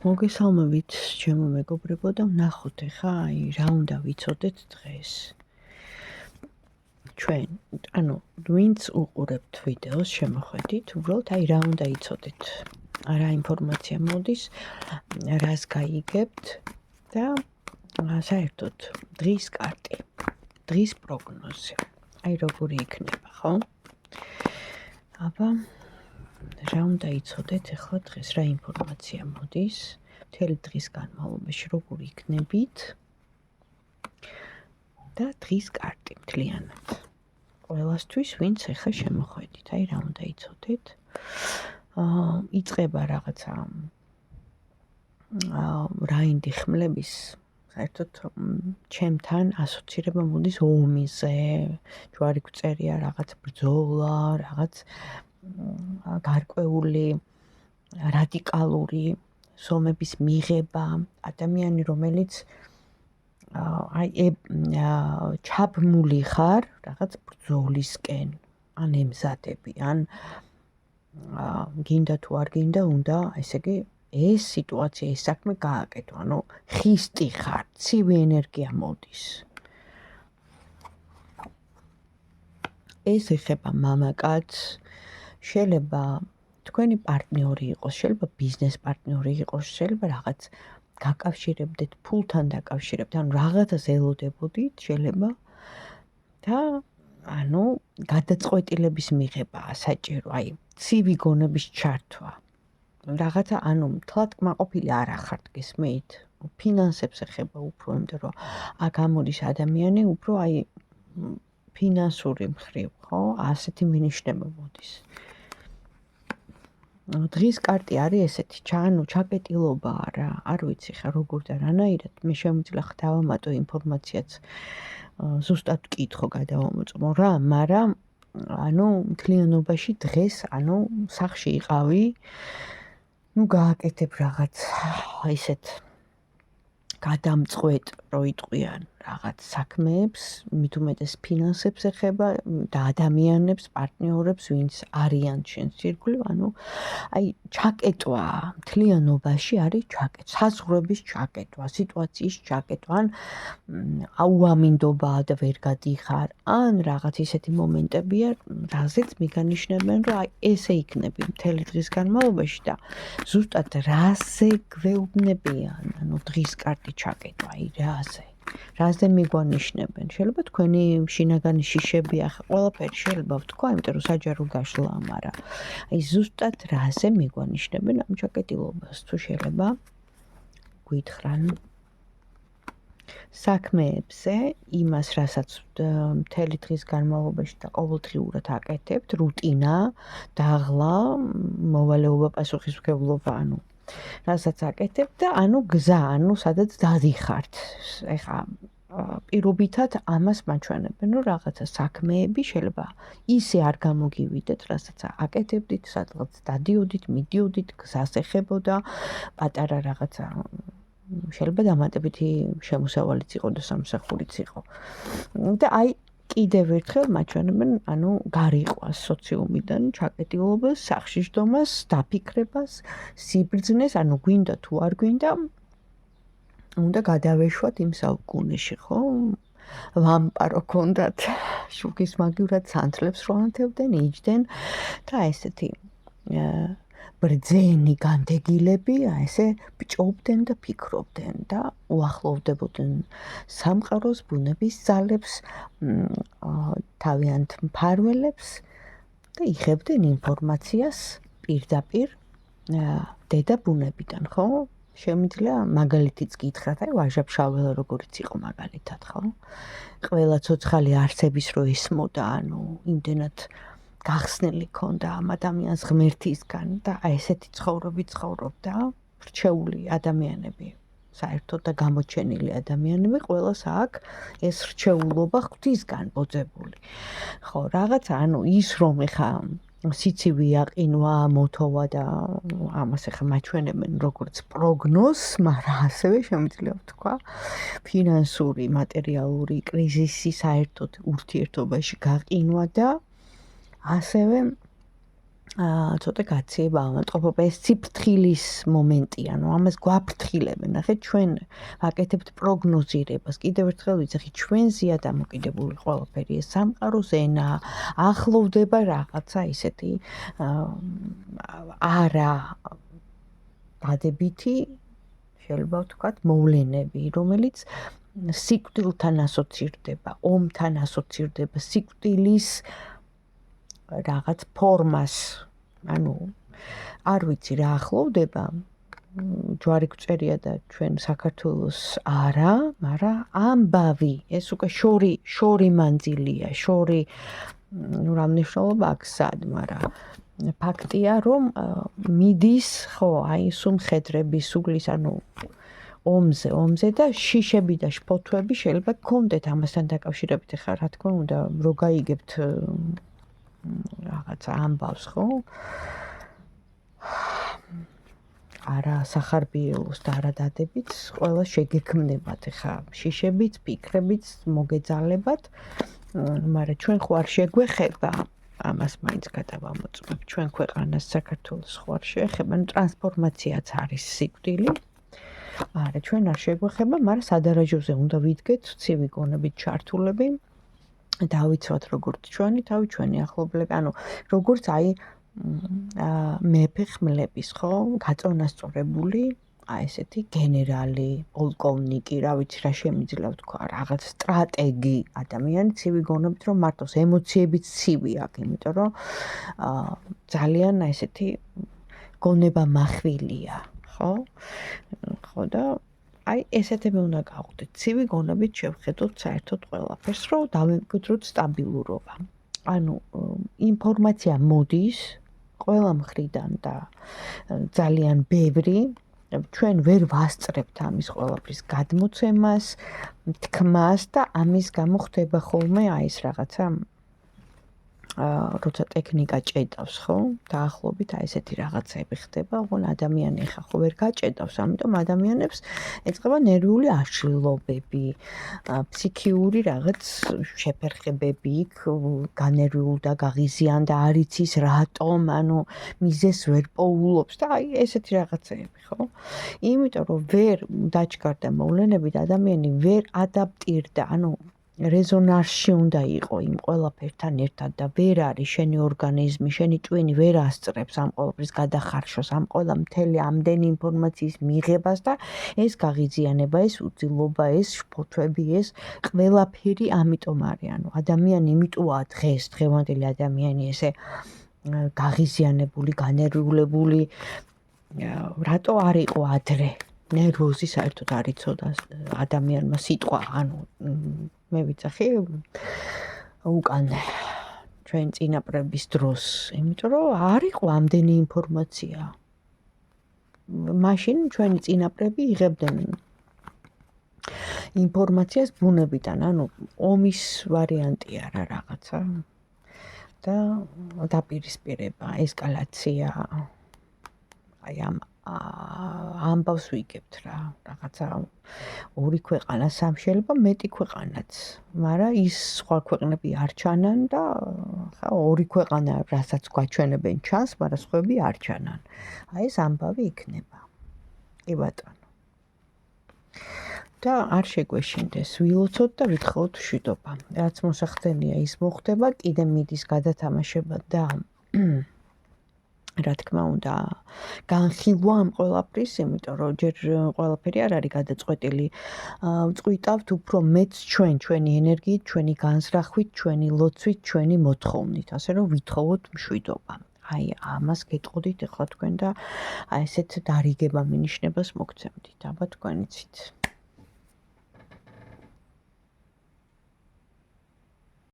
მოგესალმებით ჩემო მეგობრებო და ვნახოთ ახლა რა უნდა ვიცოდეთ დღეს. ჩვენ, ვინც უყურებთ ვიდეოს შემოხვედით, უბრალოდ რა უნდა იცოდეთ. რა ინფორმაცია მოდის, რას გაიგებთ და საერთოდ დღის კარტი, დღის პროგნოზი. როგორი იქნება, ხო? აბა რა უნდა იცოდეთ ახლა დღეს, რა ინფორმაცია მოდის, მთელი დღის განმავლობაში როგორ იქნებით და დღის კარტი მთლიანად. ყველასთვის, ვინც ახლა შემოხვედით, რა უნდა იცოდეთ. იწყება რაღაცა რაინდი ხმლების, საერთოდ ჩემთან ასოცირება მოდის ომიზე, ჯვარი გვწერია რაღაც ბრძოლა, რაღაც გარკვეული რადიკალური ზომების მიღება, ადამიანი რომელიც ჩაბმული ხარ რაღაც ბრძოლისკენ, ან ემზადები, ან გინდა თუ არ გინდა, უნდა ესე იგი ეს სიტუაცია, ეს საქმე გააკეთო, ხისტი ხარ, ცივი ენერგია მოდის. ეს ეხება მამაკაცს, შეიძლება თქვენი პარტნიორი იყოს, შეიძლება ბიზნეს პარტნიორი იყოს, შეიძლება რაღაც გაკავშირებდეთ, ფულთან დაკავშირებთ, რაღაცას ელოდებოდით, შეიძლება და გადაწყვეტილების მიღებაა საჭირო, ცივი გონების ჩართვა. რაღაცა, თლად კმაყოფილი არ ახართ, გესმით? ფინანსებს ეხება უფრო, იმიტომ რომ აქ ამოდის ადამიანი უფრო ფინანსური მხრივ, ხო? ასეთი მინიშნება მოდის. დღის კარტი არის ესეთი, ჩაკეტილობაა რა, არ ვიცი ხა როგორ და რანაირად, მე შემიძლია დავამატო ინფორმაციაც, ზუსტად ვკითხო, გადავამოწმო რა, მაგრამ მთლიანობაში დღეს, სახლში იყავი, გააკეთებ რაღაც ისეთ გადამწყვეტ პროიტყვიან რაღაც საქმეებს, მით უმეტეს ფინანსებს ეხება და ადამიანებს, პარტნიორებს, ვინც არიან შენ ირგვლივ, ჩაკეტვა მთლიანობაში არის ჩაკეტვა, საზღვრების ჩაკეტვა, სიტუაციის ჩაკეტვა, ან აუამინდობაა და ვერ გადიხარ, ან რაღაც ისეთი მომენტებია, რაზეც მიგანიშნებენ, რომ ესე იქნები მთელი დღის განმავლობაში და ზუსტად რაზე გვეუბნებიან, დღის კარტი ჩაკეტვა, რაზე მიგვანიშნებენ. შეიძლება თქვენი შინაგანი შიშები, ყველაფერი შეიძლება ვთქვა, იმიტომ რომ საჯარო გაშლაა, მაგრამ ზუსტად რაზე მიგვანიშნებენ ამ ჩაკეტილობას, თუ შეიძლება გითხრან საქმეებზე, იმას, რასაც მთელი დღის განმავლობაში და ყოველდღიურად აკეთებთ, რუტინა, დაღლა, მოვალეობა, პასუხისმგებლობა, რასაც აკეთებთ და გზა, სადაც დადიხართ. ეხლა პირობითად ამას მაჩვენებენ, რომ რაღაცა საქმეები შეიძლება ისე არ გამოგივიდეთ, რასაც აკეთებდით, სადღაც დადიოდით, მიდიოდით, გზას ეხებოდა, პატარა რაღაცა შეიძლება დამატებითი შემოსავალიც იყო და სამსახურიც იყო. და კიდევ ერთხელ მაჩვენებენ, გარიყვას სოციუმიდან, ჩაკეტილობას, სახლში ჯდომას, დაფიქრებას, სიბრძნეს, გვინდა თუ არ გვინდა, უნდა გადავეშვათ იმ საუკუნეში, ხო? ვამპარო ქონდათ, შუქის მაგივრად სანთლებს რო ანთებდნენ, იჯდნენ და ესეთი ბრძენი განდეგილები, ესე ბჭობდნენ და ფიქრობდნენ და უახლოვდებოდნენ სამყაროს, ბუნების ძალებს, თავიანთ მფარველებს და იღებდნენ ინფორმაციას პირდაპირ დედა ბუნებიდან, ხო? შემიძლია მაგალითიც გითხრათ, ვაჟა-ფშაველა როგორიც იყო მაგალითად, ხო? ყველა ცოცხალი არსების რო ესმოდა, იმდენად გახსნილი ქონდა ამ ადამიანს ღმერთისგან და ესეთი ცხოვრობით ცხოვრობდა, რჩეული ადამიანები, საერთოდ და გამოჩენილი ადამიანები, ყველას აქვს ეს რჩეულობა ღვთისგან მოძებული. ხო, რაღაცა, ის რომ ეხა სიცივი აყინვა, მოთოვა და ამას ახლა მაჩვენებენ როგორც პროგნოზს, მაგრამ ასევე შემიძლია ვთქვა, ფინანსური, მატერიალური კრიზისი, საერთოდ ურთიერთობაში გაყინვა და ასევე ცოტა გაციება ავადმყოფობა ეს ციფრთხილის მომენტია, ამას გვაფრთხილებენ. ნახეთ, ჩვენ ვაკეთებთ პროგნოზირებას. კიდევ ერთხელ ვიცი, ჩვენზეა დამოკიდებული ყველაფერი. ეს სამყაროს ენა, ახლოვდება რაღაცა ისეთი არა დადებითი, შეიძლება ვთქვათ, მოვლენები, რომელიც სიკვდილთან ასოცირდება, ომთან ასოცირდება, სიკვდილის რაღაც ფორმას, არ ვიცი რა ახლოვდება, ჯვარი გვწერია და ჩვენ საქართველოს არა, მაგრამ ამბავი, ეს უკვე შორი მანძილია, შორი, რა მნიშვნელობა აქვს სად, მაგრამ ფაქტია, რომ მიდის, ხო, აი სუმხედრები, სულის, ომზე და შიშები და შფოთვები შეიძლება გქონდეთ ამასთან დაკავშირებით, ხა რა თქმა უნდა, რო გაიგებთ რაღაცა ამბავს, ხო? არა სახარბიელოს და არა დადებით, ყველა შეგექმნებათ, ხა შიშებით, ფიქრებით, მოგეძალებათ, მაგრამ ჩვენ ხო არ შეგვეხება ამას მაინც გადავამოწმებ. ჩვენ ქვეყანას საქართველოს ხო არ შეეხება, ტრანსფორმაციაც არის სიკვდილი. არა, ჩვენ არ შეგვეხება, მაგრამ სადარაჯოზე უნდა ვიდგეთ ცივი გონებით ჩართულები. დავიცვათ როგორც ჩვენი თავი, ჩვენი ახლობლები, როგორც აი მეფე ხმლების, ხო, გაწონასწორებული, ესეთი გენერალი, პოლკოვნიკი, რა ვიცი რა შემიძლია ვთქვა, რაღაც სტრატეგი ადამიანი ცივი გონებით, რომ მარტოს ემოციებიც ცივი აქვს, იმიტომ რომ ძალიან ესეთი გონება מחვილია, ხო? ხო და აი ესეთები უნდა გავხდეთ. ცივი გონებით შევხედოთ საერთოდ ყველაფერს, რომ დავემკვიდროთ სტაბილურობა. ინფორმაცია მოდის ყველა მხრიდან და ძალიან ბევრი, ჩვენ ვერ ვასწრებთ ამის ყველაფრის გადმოცემას, თქმას და ამის გამო ხდება ხოლმე აი ეს რაღაცა როცა ტექნიკა ჭედავს, ხო? დაახლოებით აი ესეთი რაღაცები ხდება, ოღონ ადამიანი ხა ხო ვერ გაჭედავს, ამიტომ ადამიანებს ეწყება ნერვიული აშლილობები, ფსიქიური რაღაც შეფერხებები, განერვიულდა, გაღიზიანდა, არ იცის რატომ, მიზეს ვერ პოულობს და აი ესეთი რაღაცები, ხო? იმიტომ რომ ვერ დაჩქარდა მოვლენები და ადამიანი ვერ ადაპტირდა, რეზონანსში უნდა იყო იმ ყველაფერთან ერთად და ვერ არის შენი ორგანიზმი, შენი ტვინი ვერ ასწრებს ამ ყველაფრის გადახარშოს, ამ ყველა მთელი ამდენი ინფორმაციის მიღებას და ეს გაღიზიანება, ეს უძილობა, ეს შფოთვები, ეს ყველაფერი ამიტომ არის. ადამიანი იმიტომაა დღევანდელი ადამიანი ესე გაღიზიანებული, განერვიულებული, რატო არ იყო ადრე? ნერვოზი საერთოდ არ იცოდა ადამიანმა სიტყვა, მე ვიცახი უკან ჩვენ წინაპრების დროს, იმიტომ რომ არ იყო ამდენი ინფორმაცია. მაშინ ჩვენი წინაპრები იღებდნენ ინფორმაციას ბუნებიდან, ომის ვარიანტი არა რაღაცა და დაპირისპირება, ესკალაცია, აი ამბავს ვიგებთ რა, რაღაცა ორი ქვეყანა, შეიძლება მეტი ქვეყანაც, მაგრამ ის სხვა ქვეყნები არ ჩანან და ხა ორი ქვეყანა რასაც გვაჩვენებენ ჩანს, მაგრამ სხვები არ ჩანან. აი ეს ამბავი იქნება. კი ბატონო. და არ შეგვეშინდეს, ვილოცოთ და ვითხოვოთ მშვიდობა. რაც მოსახდენია, ის მოხდება, კიდე მიდის გადათამაშება და რა თქმა უნდა, განხილვა ამ ყველაფრის, იმიტომ რომ ჯერ ყველაფერი არ არის გადაწყვეტილი. ვწყვიტავთ უფრო მეც ჩვენი ენერგიით, ჩვენი განზრახვით, ჩვენი ლოცვით, ჩვენი მოთხოვნით, ასე რომ ვითხოვოთ მშვიდობა. აი ამას გეტყოდით ახლა თქვენ და აი ესეთ დარიგება მინიშნებას მოგცემდით. აბა თქვენ იცით.